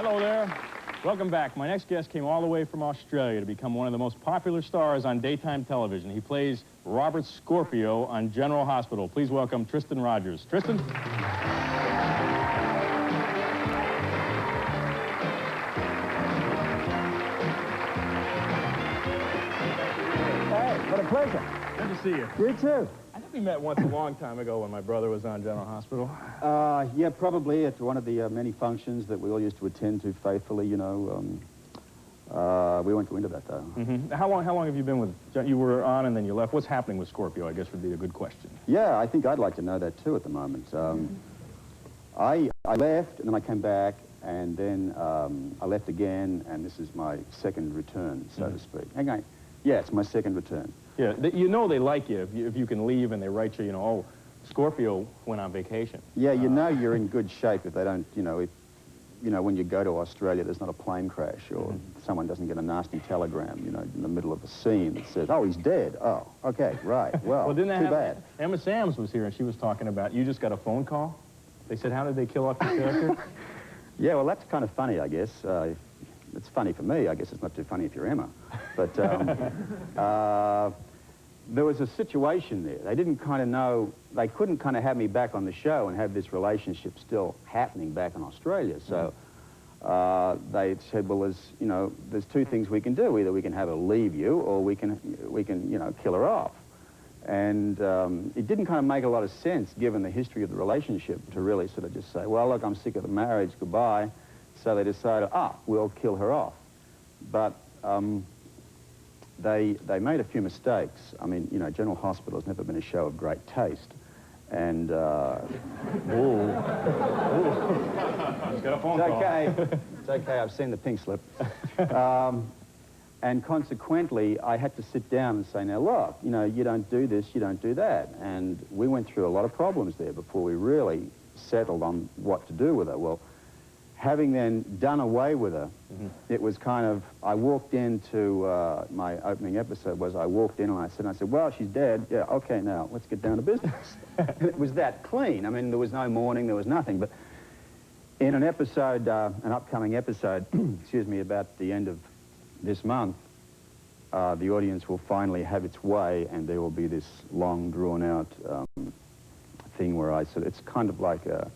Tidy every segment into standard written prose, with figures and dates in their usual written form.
Hello there. Welcome back. My next guest came all the way from Australia to become one of the most popular stars on daytime television. He plays Robert Scorpio on General Hospital. Please welcome Tristan Rogers. Tristan? Hey, what a pleasure. Good to see you. You too. I think we met once a long time ago when my brother was on General Hospital. Yeah, probably at one of the many functions that we all used to attend to faithfully, you know. We won't go into that, though. Mm-hmm. How long have you been with... You were on and then you left. What's happening with Scorpio, I guess, would be a good question. Yeah, I think I'd like to know that, too, at the moment. I left, and then I came back, and then I left again, and this is my second return, so to speak. Hang on. Yeah, it's my second return. Yeah, you know they like you if you can leave and they write you, oh, Scorpio went on vacation. Yeah, you know you're in good shape if they don't, when you go to Australia, there's not a plane crash or someone doesn't get a nasty telegram, in the middle of a scene that says, oh, he's dead. Oh, okay, right. Well, well, didn't too bad. Emma Samms was here and she was talking about, you just got a phone call? They said, how did they kill off your character? Yeah, well, that's kind of funny, I guess. It's funny for me. I guess it's not too funny if you're Emma. But there was a situation there. They didn't kind of know, they couldn't kind of have me back on the show and have this relationship still happening back in Australia. So they said, well, there's two things we can do. Either we can have her leave you or we can kill her off. And it didn't kind of make a lot of sense, given the history of the relationship, to really sort of just say, well, look, I'm sick of the marriage, goodbye. So they decided, we'll kill her off. But they made a few mistakes. I mean, General Hospital has never been a show of great taste. And, Just got a phone call. It's okay, I've seen the pink slip. And consequently, I had to sit down and say, now look, you don't do this, you don't do that. And we went through a lot of problems there before we really settled on what to do with her. Well, having then done away with her, it was kind of, I walked into, my opening episode was I walked in and I said, well, she's dead. Yeah, okay, now, let's get down to business. And it was that clean. I mean, there was no mourning, there was nothing. But in an episode, an upcoming episode, excuse me, about the end of this month, the audience will finally have its way and there will be this long, drawn-out thing where it's kind of like a,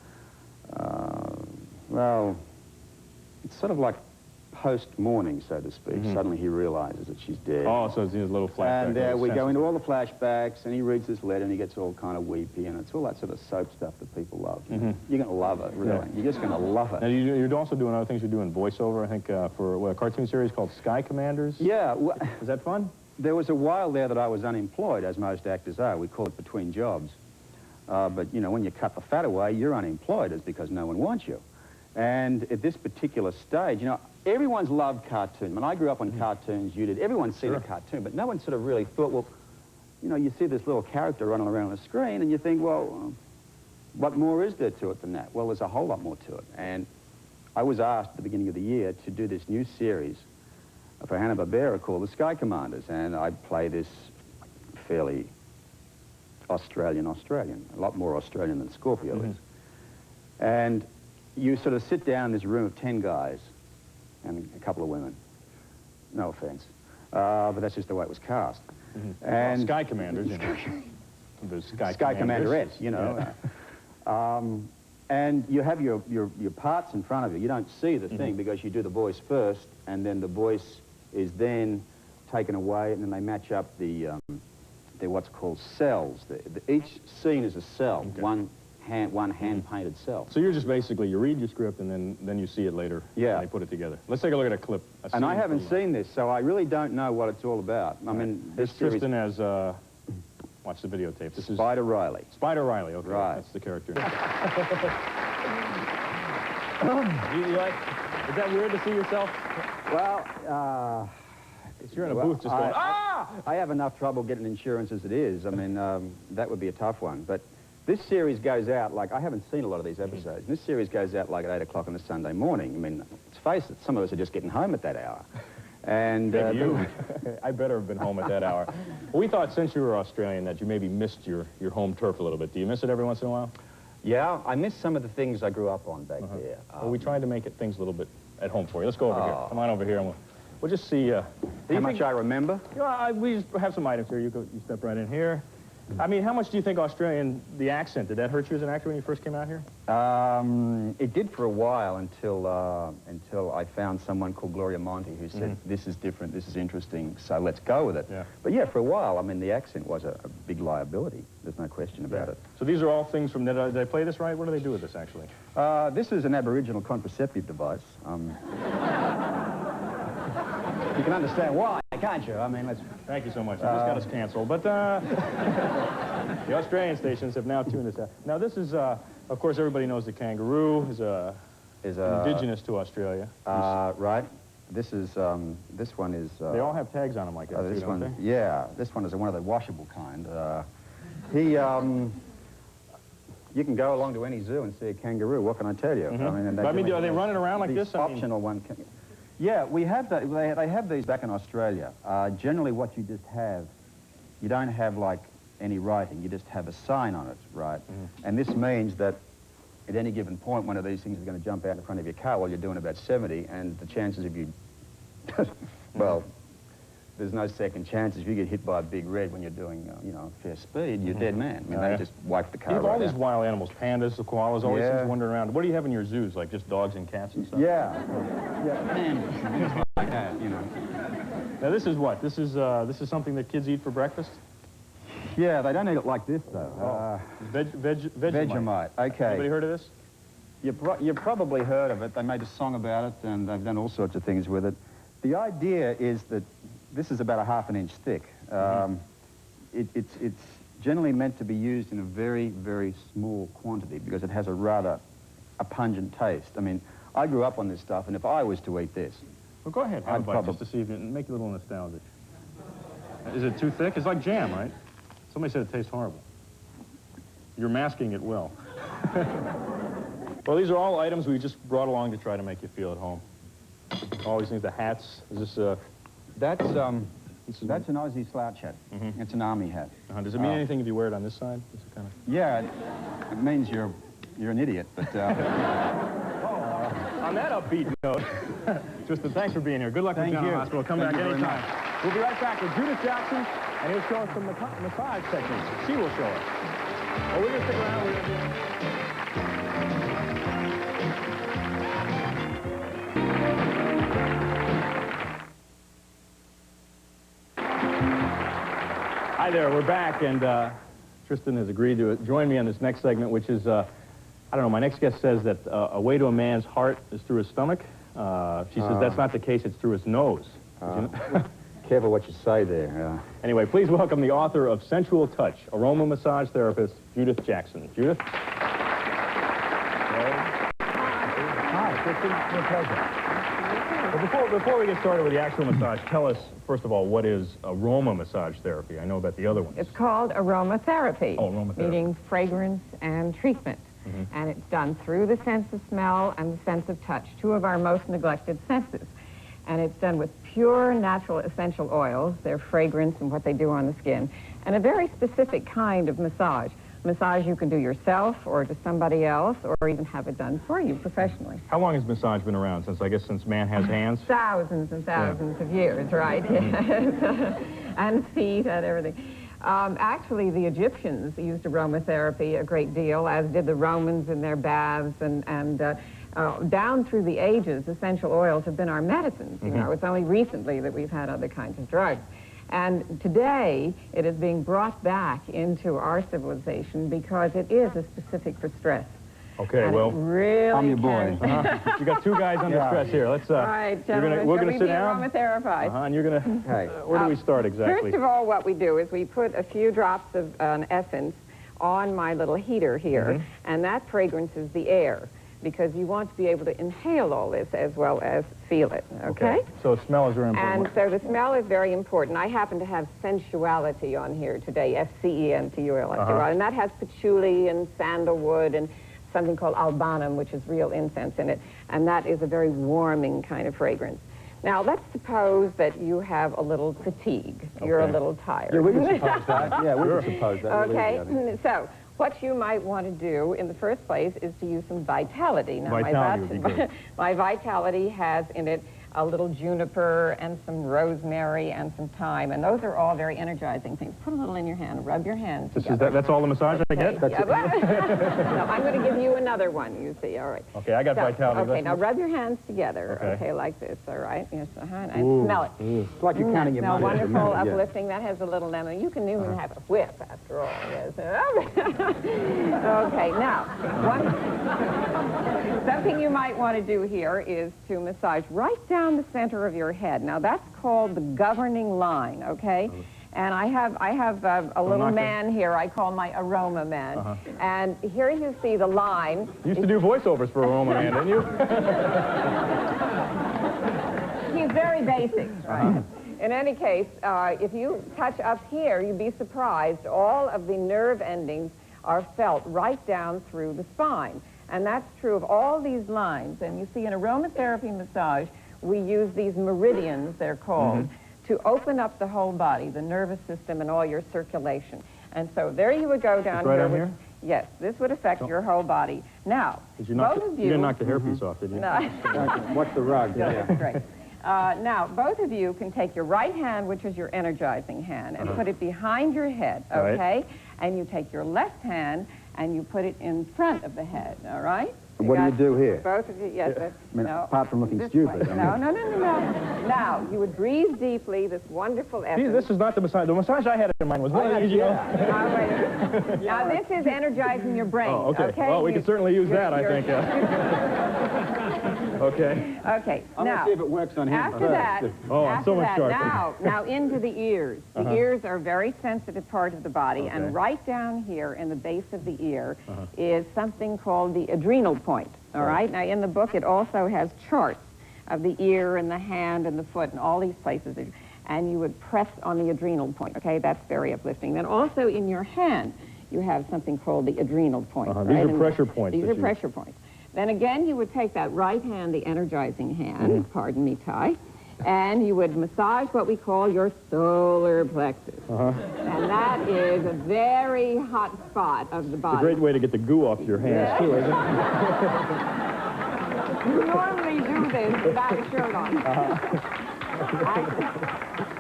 well, it's sort of like post-morning, so to speak. Suddenly he realizes that she's dead. Oh, so it's these little flashbacks. And we go into all the flashbacks, and he reads this letter, and he gets all kind of weepy, and it's all that sort of soap stuff that people love. You're going to love it, really. Yeah. You're just going to love it. Now, you're also doing other things. You're doing voiceover, I think, for a cartoon series called Sky Commanders. Yeah. Is that fun? There was a while there that I was unemployed, as most actors are. We call it between jobs. But, when you cut the fat away, you're unemployed. It's because no one wants you. And at this particular stage, everyone's loved cartoons. When I grew up on cartoons, you did. Everyone's seen a cartoon, but no one sort of really thought, well, you see this little character running around on the screen, and you think, well, what more is there to it than that? Well, there's a whole lot more to it. And I was asked at the beginning of the year to do this new series for Hanna-Barbera called The Sky Commanders, and I'd play this fairly Australian, a lot more Australian than Scorpio is. And you sort of sit down in this room of 10 guys and a couple of women. No offense. But that's just the way it was cast. And Sky Commanders, the Sky Commanderettes, and you have your parts in front of you. You don't see the thing because you do the voice first, and then the voice is then taken away, and then they match up they're what's called cells. Each scene is a cell, one hand-painted cell. So you're just basically, you read your script and then you see it later. Yeah. And they put it together. Let's take a look at a clip. And I haven't seen this, so I really don't know what it's all about. I mean, this Tristan has, watch the videotape. This is Spider Riley. Spider Riley, okay. Right. That's the character. Is that weird to see yourself? Well, you're in a booth just going, I have enough trouble getting insurance as it is. I mean, that would be a tough one. But this series goes out, like, I haven't seen a lot of these episodes. This series goes out like at 8 o'clock on a Sunday morning. I mean, let's face it, some of us are just getting home at that hour. And you. I better have been home at that hour. Well, we thought since you were Australian that you maybe missed your home turf a little bit. Do you miss it every once in a while? Yeah, I miss some of the things I grew up on back there. Well, we tried to make things a little bit at home for you. Let's go over here. Come on over here, and we'll just see. How much I remember? Yeah, we just have some items here. You step right in here. I mean, how much do you think the accent, did that hurt you as an actor when you first came out here? It did for a while until I found someone called Gloria Monty who said, this is different, this is interesting, so let's go with it. Yeah. But yeah, for a while, I mean, the accent was a big liability. There's no question about it. So these are all things from, did I play this right? What do they do with this, actually? This is an Aboriginal contraceptive device. You can understand why, can't you? I mean, let's... Thank you so much. You just got us canceled. But the Australian stations have now tuned us out. Now, this is, of course, everybody knows the kangaroo is indigenous to Australia. Right. This one is... they all have tags on them like that, too, don't they? Yeah, this one is one of the washable kind. You can go along to any zoo and see a kangaroo. What can I tell you? I mean, are they running around like this? Optional one. Yeah, we have that. They have these back in Australia. Generally, what you just have, you don't have like any writing. You just have a sign on it, right? And this means that at any given point, one of these things is going to jump out in front of your car while you're doing about 70, and the chances of you, well, there's no second chances. If you get hit by a big red when you're doing, you know, fair speed, you're a dead man. I mean, they just wipe the car You have right all these out. wild animals, pandas, the koalas, all these things wandering around. What do you have in your zoos, like just dogs and cats and stuff? Yeah, things like that, you know. Now, this is what? This is something that kids eat for breakfast? Yeah, they don't eat it like this, though. Vegemite. Vegemite, okay. Anybody heard of this? You've probably heard of it. They made a song about it, and they've done all sorts of things with it. The idea is that this is about a ½ inch thick. It's generally meant to be used in a very, very small quantity because it has a pungent taste. I mean, I grew up on this stuff, and if I was to eat this... Well, go ahead, have a bite just to see if you make it a little nostalgic. Is it too thick? It's like jam, right? Somebody said it tastes horrible. You're masking it well. Well, these are all items we just brought along to try to make you feel at home. All these things, the hats. Is this That's an Aussie slouch hat. It's an army hat. Does it mean anything if you wear it on this side? This is kind of... Yeah, it means you're an idiot, but... On that upbeat note, Tristan, thanks for being here. Good luck with General Hospital. Come back anytime. We'll be right back with Judith Jackson, and he'll show us some massage techniques. She will show us. Well, we're going to stick around. We're going to... Hi there, we're back, and Tristan has agreed to join me on this next segment, which is, I don't know, my next guest says that a way to a man's heart is through his stomach. She says that's not the case, it's through his nose. Careful what you say there. Anyway, please welcome the author of Sensual Touch, aroma massage therapist, Judith Jackson. Judith? Hi, Tristan. My pleasure. Well, before we get started with the actual massage, tell us, first of all, what is aroma massage therapy? I know about the other ones. It's called aromatherapy, Oh, aromatherapy. meaning fragrance and treatment. And it's done through the sense of smell and the sense of touch, two of our most neglected senses. And it's done with pure natural essential oils, their fragrance and what they do on the skin, and a very specific kind of massage. Massage you can do yourself or to somebody else or even have it done for you professionally. How long has massage been around? Since man has hands? Thousands and thousands of years, right? Yes. And feet and everything. Actually, the Egyptians used aromatherapy a great deal, as did the Romans in their baths, and down through the ages, essential oils have been our medicines. You know, it's only recently that we've had other kinds of drugs. And today, it is being brought back into our civilization because it is a specific for stress. Okay, and well, really I'm your boy. You got two guys under stress here. Let's. All right, gentlemen, we're gonna sit down. Aromatherapy. And you're gonna. Hey. Where do we start exactly? First of all, what we do is we put a few drops of an essence on my little heater here, and that fragrances the air, because you want to be able to inhale all this as well as feel it, okay? So smell is very important. And so the smell is very important. I happen to have sensuality on here today, S-C-E-N-T-U-L-I-T-Y, and that has patchouli and sandalwood and something called albanum, which is real incense in it, and that is a very warming kind of fragrance. Now, let's suppose that you have a little fatigue. You're a little tired. Yeah, we can suppose that. Yeah, we can suppose that. Okay, so what you might want to do in the first place is to use some Vitality. Now, Vitality would be good. my Vitality has in it a little juniper and some rosemary and some thyme, and those are all very energizing things. Put a little in your hand, rub your hands together. That's all the massage I get? Okay. No, I'm going to give you another one, you see, all right. Okay, I got Vitality. Okay, now rub your hands together, okay, like this, all right? Yes, and smell it. It's like you're counting your Now, money. wonderful, uplifting, that has a little lemon. You can even have a whip, after all, yes. Okay, now, something you might want to do here is to massage right down the center of your head. Now, that's called the governing line, okay? And I have a little man here I call my Aroma Man. And here you see the line. You used to do voiceovers for Aroma Man, didn't you? He's very basic, right? In any case, if you touch up here, you'd be surprised. All of the nerve endings are felt right down through the spine. And that's true of all these lines. And you see, in aromatherapy massage, we use these meridians, they're called, to open up the whole body, the nervous system and all your circulation. And so there you would go down right here. on here? Yes, this would affect your whole body. Now, both of you... You didn't knock the hairpiece off, did you? No. What's the rug? Yeah. Great. Now, both of you can take your right hand, which is your energizing hand, and put it behind your head, okay? Right. And you take your left hand and you put it in front of the head, all right? What do you do here? Both of you, yes. I mean, apart from looking this stupid. way. No. Now, you would breathe deeply, this wonderful essence. See, this is not the massage. The massage I had in mind was one of these, you know. Now, wait a minute. Now, this is energizing your brain, Oh, okay. Well, we can certainly use that, I think. Okay. Okay. I'm now, going to see if it works on him. After that, I'm so much sharper. now into the ears. The ears are a very sensitive part of the body, and right down here in the base of the ear is something called the adrenal point, all right? Now, in the book, it also has charts of the ear and the hand and the foot and all these places, and you would press on the adrenal point, okay? That's very uplifting. Then also in your hand, you have something called the adrenal point. Right? These are pressure points. These are pressure points. Then again, you would take that right hand, the energizing hand, pardon me, Ty, and you would massage what we call your solar plexus. And that is a very hot spot of the body. It's a great way to get the goo off your hands, too, isn't it? You normally do this without a shirt on.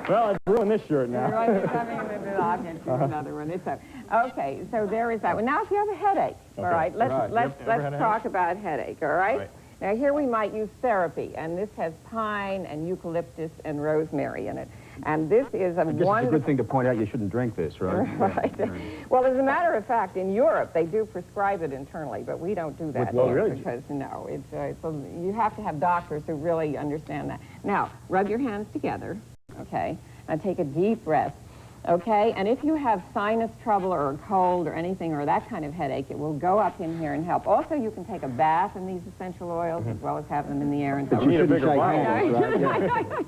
Well, I've ruined this shirt now. I'll get you another one. It's okay, so there is that one. Now, if you have a headache, all right, let's talk about headache, all right? Now, here we might use therapy, and this has pine and eucalyptus and rosemary in it. And this is a wonderful... It's a good thing to point out you shouldn't drink this, right? Right. Well, as a matter of fact, in Europe, they do prescribe it internally, but we don't do that Well, here really? because, no, you have to have doctors who really understand that. Now, rub your hands together, okay, and take a deep breath. Okay, and if you have sinus trouble or a cold or anything or that kind of headache, it will go up in here and help. Also, you can take a bath in these essential oils as well as have them in the air and But you need a bigger bottle.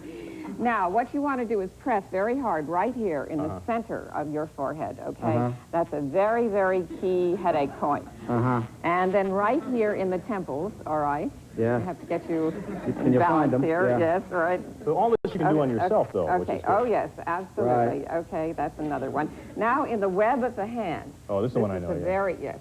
Now, what you want to do is press very hard right here in the center of your forehead, okay? That's a very, very key headache point. And then right here in the temples, all right? Yeah. I have to get you Can you find them? here, Yeah. yes, all right. So all this you can do on yourself, though. which Okay, is good. oh yes, absolutely. Okay, that's another one. Now in the web of the hand. Oh, this is the one I know, yeah. Yes.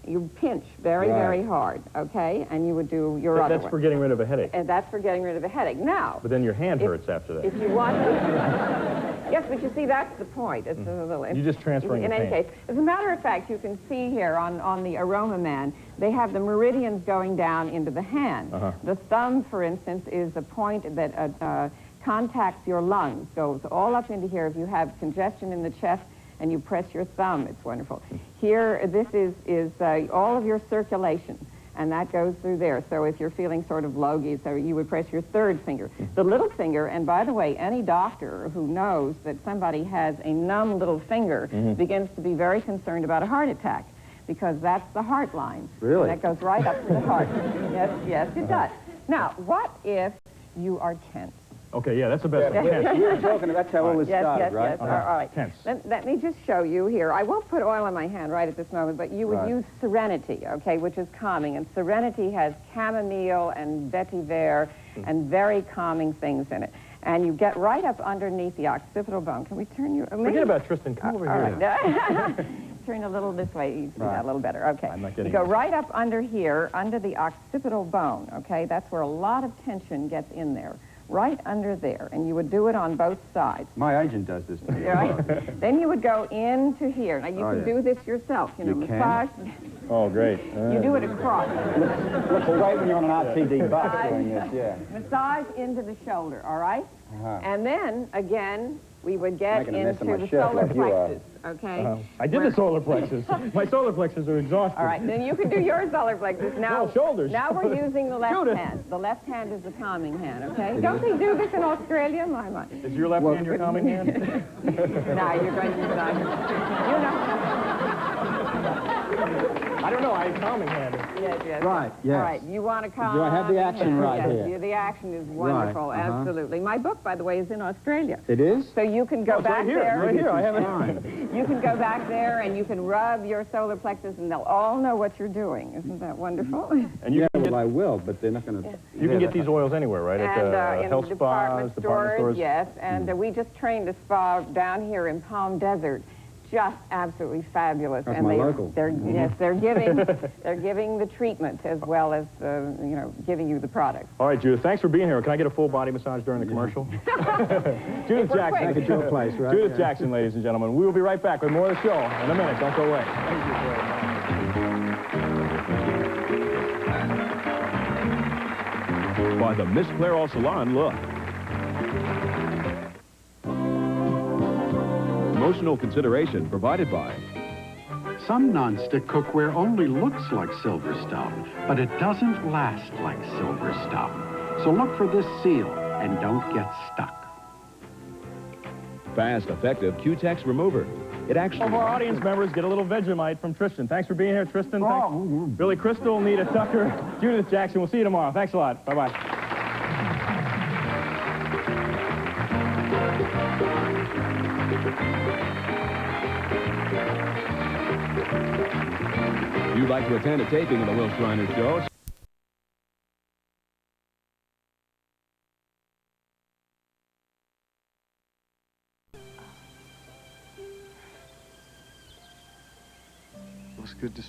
You pinch very, very hard, okay? And you would do your other That's one. for getting rid of a headache. And that's for getting rid of a headache. Now, But then your hand hurts after that. if you want to... Yes, but you see, that's the point. It's a little... You're just transferring In the any pain. case, as a matter of fact, you can see here on the Aroma Man, they have the meridians going down into the hand. The thumb, for instance, is a point that contacts your lungs, goes all up into here. If you have congestion in the chest and you press your thumb, it's wonderful. Here, this is all of your circulation, and that goes through there. So if you're feeling sort of logy, so you would press your third finger. The little finger, and by the way, any doctor who knows that somebody has a numb little finger begins to be very concerned about a heart attack, because that's the heart line. Really? And that goes right up to the heart. Yes, it does. Now, what if you are tense? Okay, yeah, that's the best thing. We were talking about that's how all this started, right? Yes, all right. Tense. Let me just show you here. I won't put oil on my hand right at this moment, but you would use Serenity, okay, which is calming. And Serenity has chamomile and vetiver and very calming things in it. And you get right up underneath the occipital bone. Can we turn you... Forget about Tristan. Come over here. Right. turn a little this way. You see Right. that a little better. Okay. I'm not You getting go this. right up under here, under the occipital bone, okay? That's where a lot of tension gets in there. Right under there. And you would do it on both sides. My agent does this to me. Right? Then you would go into here. Now, you Oh, can yeah. do this yourself. You know, You can? massage. Oh, great. You do it across. Looks great when you're on an RTD bus doing this, yeah. Massage into the shoulder, all right? Uh-huh. And then, again, we would get Making a mess into of my the shirt solar like you are. plexus, okay? I did the solar plexus. My solar plexus are exhausted. All right, then you can do your solar plexus. Now, No, shoulders. Now we're using the left Judith. hand. The left hand is the calming hand, okay? Don't they do this in Australia? My. Is your left hand your calming hand? No, you're going to decide. You know. I don't know. I have calming hand. Yes, yes. Right, yes. All right, you want to calm. Do I have the action right yes, here? The action is wonderful, Right, uh-huh. absolutely. My book, by the way, is in Australia. It is? So you can go It's back right here. there. Right here. I have it. Fine. You can go back there and you can rub your solar plexus and they'll all know what you're doing. Isn't that wonderful? And you Yeah, can well, get, I will, but they're not going to... you can get these oils anywhere, right? At And in health spas, department stores. yes. And we just trained a spa down here in Palm Desert. Just absolutely fabulous. That's and my local. Yes, they're giving the treatment as well as giving you the product. All right, Judith, thanks for being here. Can I get a full body massage during the commercial? Judith we're Jackson. quick. Back at your place, right? Judith Yeah. Jackson, ladies and gentlemen. We will be right back with more of the show in a minute. Don't go away. By the Miss Clairol Salon look. Emotional consideration provided by Some nonstick cookware only looks like silver stuff, but it doesn't last like silver stuff. So look for this seal and don't get stuck. Fast, Effective Q-Tex Remover. It actually... All of our audience members get a little Vegemite from Tristan. Thanks for being here, Tristan. Oh. Thanks. Billy Crystal, Nita Tucker, Judith Jackson. We'll see you tomorrow. Thanks a lot. Bye-bye. If you'd like to attend a taping of the Wil Shriner Show, It was good to